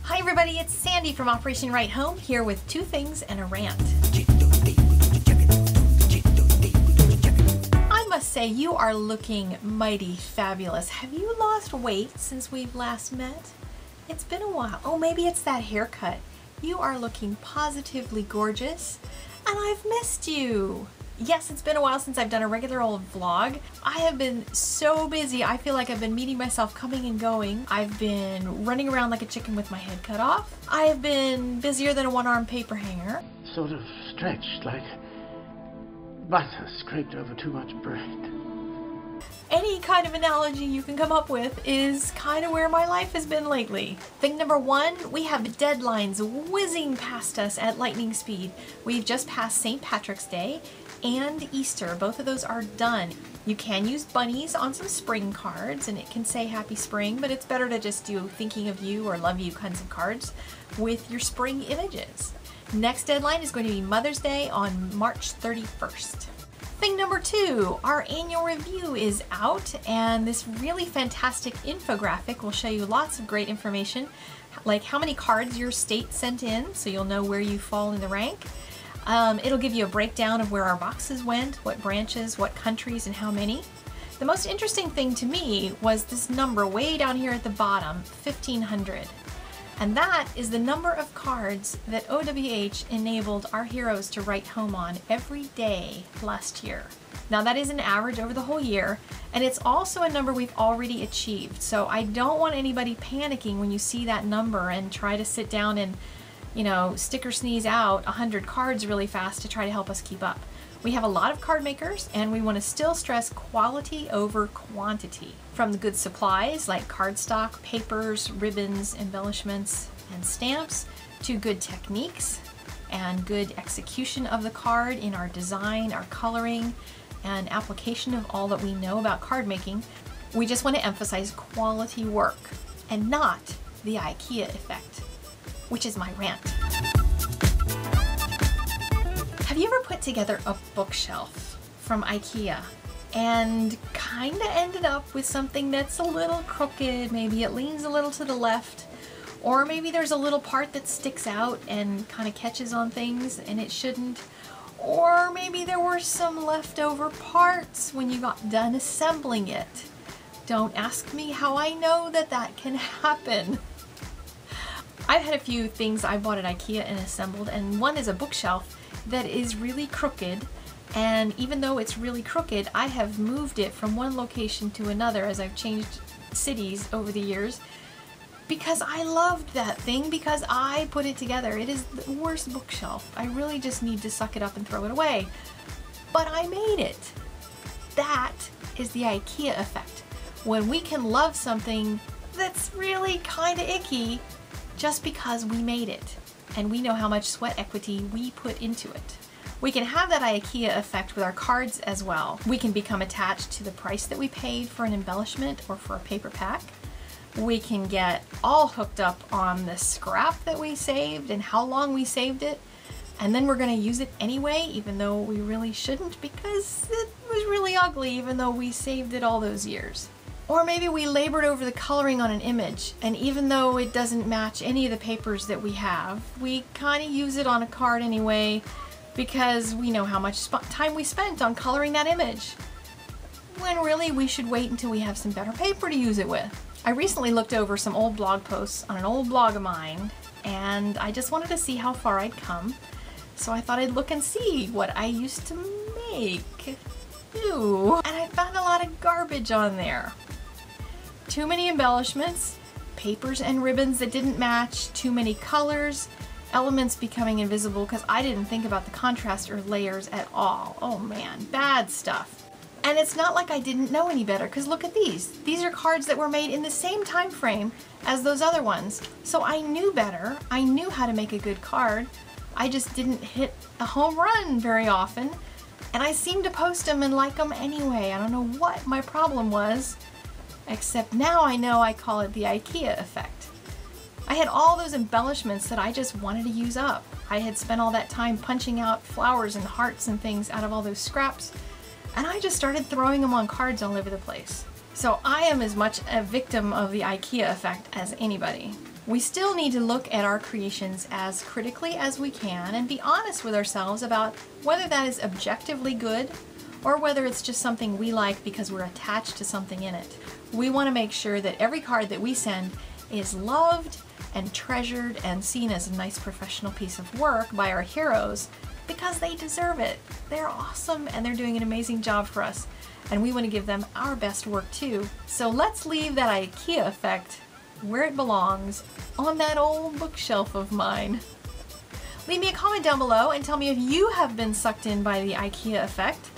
Hi everybody, it's Sandy from Operation Right Home here with two things and a rant. I must say you are looking mighty fabulous. Have you lost weight since we've last met? It's been a while. Oh, maybe it's that haircut. You are looking positively gorgeous and I've missed you. Yes, it's been a while since I've done a regular old vlog. I have been so busy. I feel like I've been meeting myself coming and going. I've been running around like a chicken with my head cut off. I have been busier than a one-armed paper hanger. Sort of stretched like butter scraped over too much bread. Any kind of analogy you can come up with is kind of where my life has been lately. Thing number one, we have deadlines whizzing past us at lightning speed. We've just passed St. Patrick's Day and Easter. Both of those are done. You can use bunnies on some spring cards and it can say happy spring, but it's better to just do thinking of you or love you kinds of cards with your spring images. Next deadline is going to be Mother's Day on March 31st. Thing number two, our annual review is out and this really fantastic infographic will show you lots of great information like how many cards your state sent in so you'll know where you fall in the rank. It'll give you a breakdown of where our boxes went, what branches, what countries, and how many. The most interesting thing to me was this number way down here at the bottom, 1,500. And that is the number of cards that OWH enabled our heroes to write home on every day last year. Now that is an average over the whole year, and it's also a number we've already achieved. So I don't want anybody panicking when you see that number and try to sit down and stick or sneeze out 100 cards really fast to try to help us keep up. We have a lot of card makers and we want to still stress quality over quantity. From the good supplies like cardstock, papers, ribbons, embellishments, and stamps, to good techniques and good execution of the card in our design, our coloring, and application of all that we know about card making. We just want to emphasize quality work and not the Ikea effect, which is my rant. Have you ever put together a bookshelf from Ikea and kind of ended up with something that's a little crooked? Maybe it leans a little to the left, or maybe there's a little part that sticks out and kind of catches on things and it shouldn't, or maybe there were some leftover parts when you got done assembling it. Don't ask me how I know that that can happen. I've had a few things I bought at Ikea and assembled, and one is a bookshelf that is really crooked, and even though it's really crooked, I have moved it from one location to another as I've changed cities over the years because I loved that thing, because I put it together. It is the worst bookshelf. I really just need to suck it up and throw it away. But I made it. That is the Ikea effect. When we can love something that's really kind of icky just because we made it and we know how much sweat equity we put into it. We can have that Ikea effect with our cards as well. We can become attached to the price that we paid for an embellishment or for a paper pack. We can get all hooked up on the scrap that we saved and how long we saved it, and then we're going to use it anyway even though we really shouldn't because it was really ugly even though we saved it all those years. Or maybe we labored over the coloring on an image, and even though it doesn't match any of the papers that we have, we kind of use it on a card anyway because we know how much time we spent on coloring that image, when really we should wait until we have some better paper to use it with. I recently looked over some old blog posts on an old blog of mine, and I just wanted to see how far I'd come, so I thought I'd look and see what I used to make. Ew. And I found a lot of garbage on there. Too many embellishments, papers and ribbons that didn't match, too many colors, elements becoming invisible because I didn't think about the contrast or layers at all. Oh man, bad stuff. And it's not like I didn't know any better, because look at these. These are cards that were made in the same time frame as those other ones. So I knew better. I knew how to make a good card. I just didn't hit a home run very often. And I seemed to post them and like them anyway. I don't know what my problem was. Except now I know I call it the Ikea effect. I had all those embellishments that I just wanted to use up. I had spent all that time punching out flowers and hearts and things out of all those scraps, and I just started throwing them on cards all over the place. So I am as much a victim of the Ikea effect as anybody. We still need to look at our creations as critically as we can and be honest with ourselves about whether that is objectively good or whether it's just something we like because we're attached to something in it. We want to make sure that every card that we send is loved and treasured and seen as a nice professional piece of work by our heroes because they deserve it. They're awesome and they're doing an amazing job for us, and we want to give them our best work too. So let's leave that IKEA effect where it belongs, on that old bookshelf of mine. Leave me a comment down below and tell me if you have been sucked in by the IKEA effect,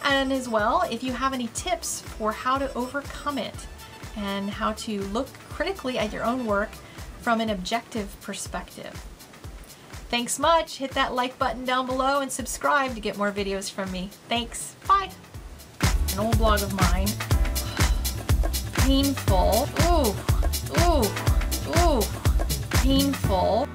and as well if you have any tips for how to overcome it and how to look critically at your own work from an objective perspective. Thanks much. Hit that like button down below and subscribe to get more videos from me. Thanks. Bye. An old blog of mine. Painful. Ooh. Ooh. Ooh. Painful.